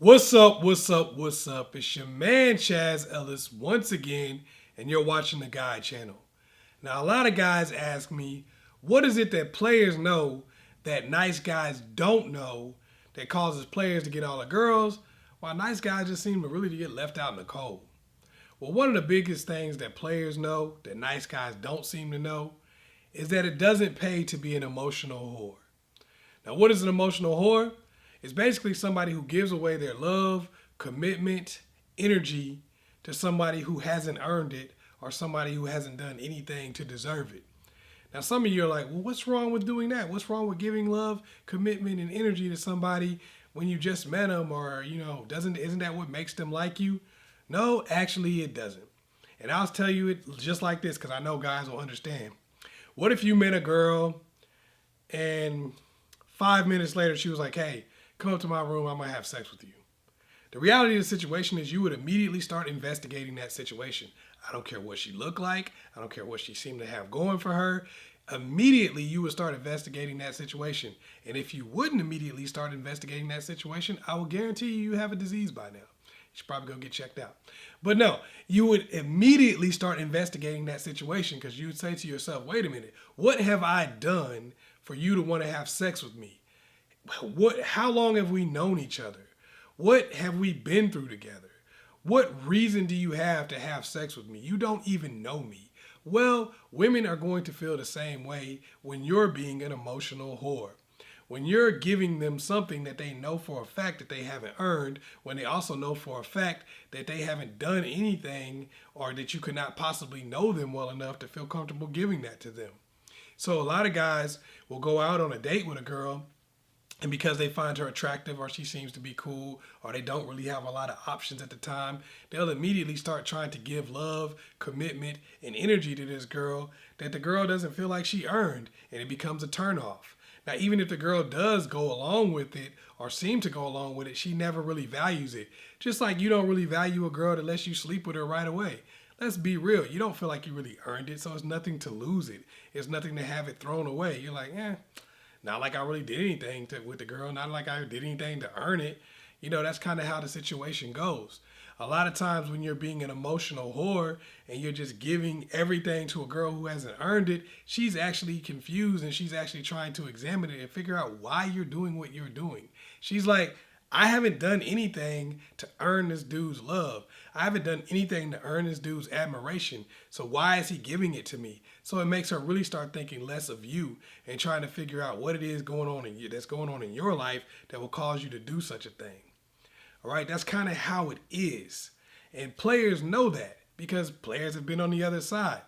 What's up? What's up? What's up? It's your man ChazzEllis once again, and you're watching the Guy channel. Now, a lot of guys ask me, what is it that players know that nice guys don't know that causes players to get all the girls, while nice guys just seem to really get left out in the cold? Well, one of the biggest things that players know that nice guys don't seem to know is that it doesn't pay to be an emotional whore. Now, what is an emotional whore? It's basically somebody who gives away their love, commitment, energy to somebody who hasn't earned it or somebody who hasn't done anything to deserve it. Now, some of you are like, well, what's wrong with doing that? What's wrong with giving love, commitment, and energy to somebody when you just met them, or, isn't that what makes them like you? No, actually it doesn't. And I'll tell you it just like this because I know guys will understand. What if you met a girl and 5 minutes later she was like, hey, come up to my room, I might have sex with you. The reality of the situation is you would immediately start investigating that situation. I don't care what she looked like. I don't care what she seemed to have going for her. Immediately, you would start investigating that situation. And if you wouldn't immediately start investigating that situation, I will guarantee you have a disease by now. You should probably go get checked out. But no, you would immediately start investigating that situation because you would say to yourself, wait a minute, what have I done for you to want to have sex with me? How long have we known each other? What have we been through together? What reason do you have to have sex with me? You don't even know me. Well, women are going to feel the same way when you're being an emotional whore. When you're giving them something that they know for a fact that they haven't earned, when they also know for a fact that they haven't done anything or that you could not possibly know them well enough to feel comfortable giving that to them. So a lot of guys will go out on a date with a girl, and because they find her attractive or she seems to be cool or they don't really have a lot of options at the time, they'll immediately start trying to give love, commitment, and energy to this girl that the girl doesn't feel like she earned, and it becomes a turnoff. Now, even if the girl does go along with it or seem to go along with it, she never really values it. Just like you don't really value a girl that lets you sleep with her right away. Let's be real. You don't feel like you really earned it, so it's nothing to lose it. It's nothing to have it thrown away. You're like, not like I really did anything with the girl. Not like I did anything to earn it. That's kind of how the situation goes. A lot of times when you're being an emotional whore and you're just giving everything to a girl who hasn't earned it, she's actually confused and she's actually trying to examine it and figure out why you're doing what you're doing. She's like, I haven't done anything to earn this dude's love. I haven't done anything to earn this dude's admiration. So why is he giving it to me? So it makes her really start thinking less of you and trying to figure out what it is that's going on in your life that will cause you to do such a thing. All right, that's kind of how it is. And players know that because players have been on the other side.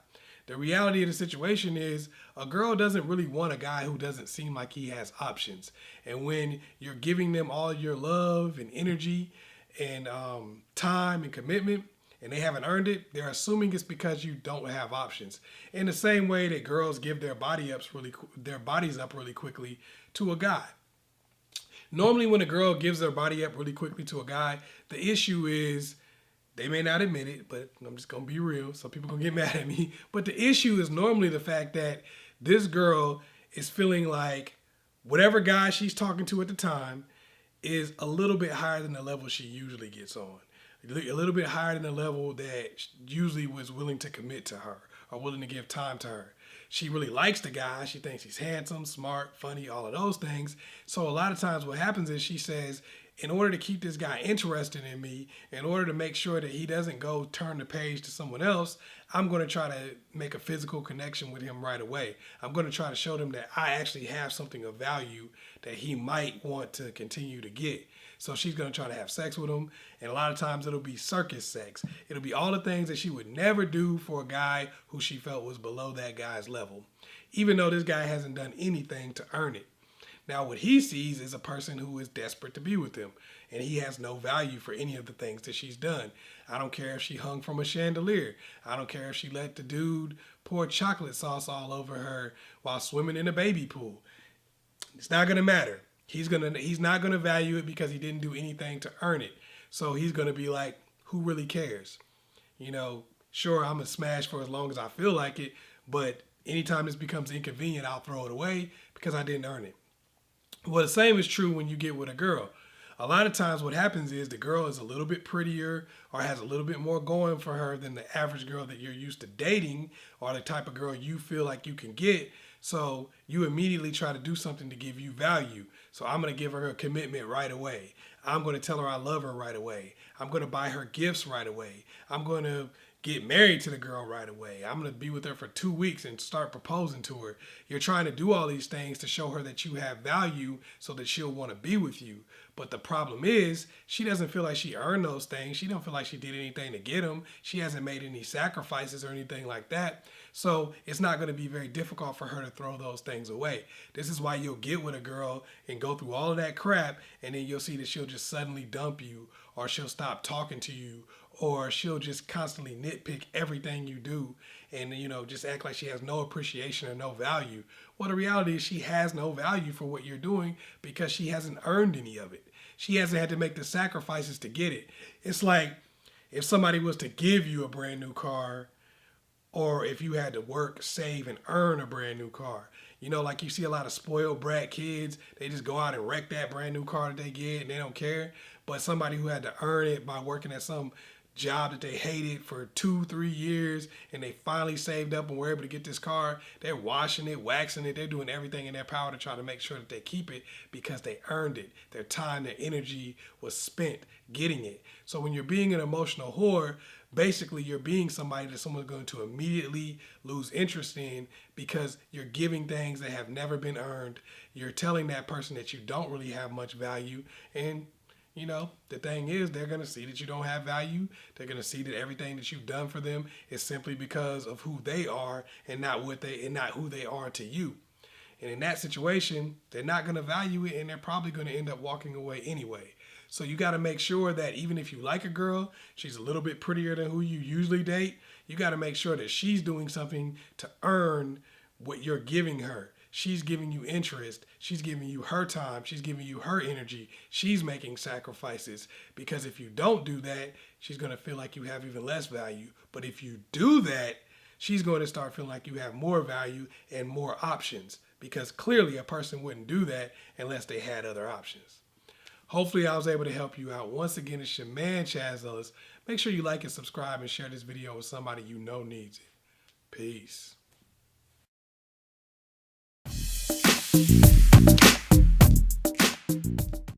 The reality of the situation is a girl doesn't really want a guy who doesn't seem like he has options. And when you're giving them all your love and energy and time and commitment and they haven't earned it, they're assuming it's because you don't have options. In the same way that girls give their bodies up really quickly to a guy. Normally when a girl gives their body up really quickly to a guy, the issue is, they may not admit it, but I'm just going to be real. Some people are going to get mad at me. But the issue is normally the fact that this girl is feeling like whatever guy she's talking to at the time is a little bit higher than the level she usually gets on. A little bit higher than the level that usually was willing to commit to her or willing to give time to her. She really likes the guy. She thinks he's handsome, smart, funny, all of those things. So a lot of times what happens is she says, in order to keep this guy interested in me, in order to make sure that he doesn't go turn the page to someone else, I'm going to try to make a physical connection with him right away. I'm going to try to show him that I actually have something of value that he might want to continue to get. So she's going to try to have sex with him. And a lot of times it'll be circus sex. It'll be all the things that she would never do for a guy who she felt was below that guy's level, even though this guy hasn't done anything to earn it. Now, what he sees is a person who is desperate to be with him, and he has no value for any of the things that she's done. I don't care if she hung from a chandelier. I don't care if she let the dude pour chocolate sauce all over her while swimming in a baby pool. It's not going to matter. He's not going to value it because he didn't do anything to earn it. So he's going to be like, who really cares? Sure, I'm going to smash for as long as I feel like it, but anytime this becomes inconvenient, I'll throw it away because I didn't earn it. Well, the same is true when you get with a girl. A lot of times what happens is the girl is a little bit prettier or has a little bit more going for her than the average girl that you're used to dating or the type of girl you feel like you can get. So you immediately try to do something to give you value. So I'm going to give her a commitment right away. I'm going to tell her I love her right away. I'm going to buy her gifts right away. I'm going to get married to the girl right away. I'm going to be with her for 2 weeks and start proposing to her. You're trying to do all these things to show her that you have value so that she'll want to be with you. But the problem is she doesn't feel like she earned those things. She don't feel like she did anything to get them. She hasn't made any sacrifices or anything like that. So it's not going to be very difficult for her to throw those things away. This is why you'll get with a girl and go through all of that crap, and then you'll see that she'll just suddenly dump you, or she'll stop talking to you, or she'll just constantly nitpick everything you do and, just act like she has no appreciation or no value. Well, the reality is she has no value for what you're doing because she hasn't earned any of it. She hasn't had to make the sacrifices to get it. It's like if somebody was to give you a brand new car, or if you had to work, save, and earn a brand new car. Like you see a lot of spoiled brat kids, they just go out and wreck that brand new car that they get and they don't care. But somebody who had to earn it by working at some job that they hated for 2-3 years and they finally saved up and were able to get this car, they're washing it, waxing it, they're doing everything in their power to try to make sure that they keep it because they earned it. Their time, their energy was spent getting it. So when you're being an emotional whore, basically you're being somebody that someone's going to immediately lose interest in because you're giving things that have never been earned. You're telling that person that you don't really have much value, and the thing is, they're going to see that you don't have value. They're going to see that everything that you've done for them is simply because of who they are and not who they are to you. And in that situation, they're not going to value it, and they're probably going to end up walking away anyway. So you got to make sure that even if you like a girl, she's a little bit prettier than who you usually date, you got to make sure that she's doing something to earn what you're giving her. She's giving you interest. She's giving you her time. She's giving you her energy. She's making sacrifices, because if you don't do that, she's going to feel like you have even less value. But if you do that, she's going to start feeling like you have more value and more options, because clearly a person wouldn't do that unless they had other options. Hopefully I was able to help you out. Once again, it's your man, ChazzEllis. Make sure you like and subscribe and share this video with somebody you know needs it. Peace.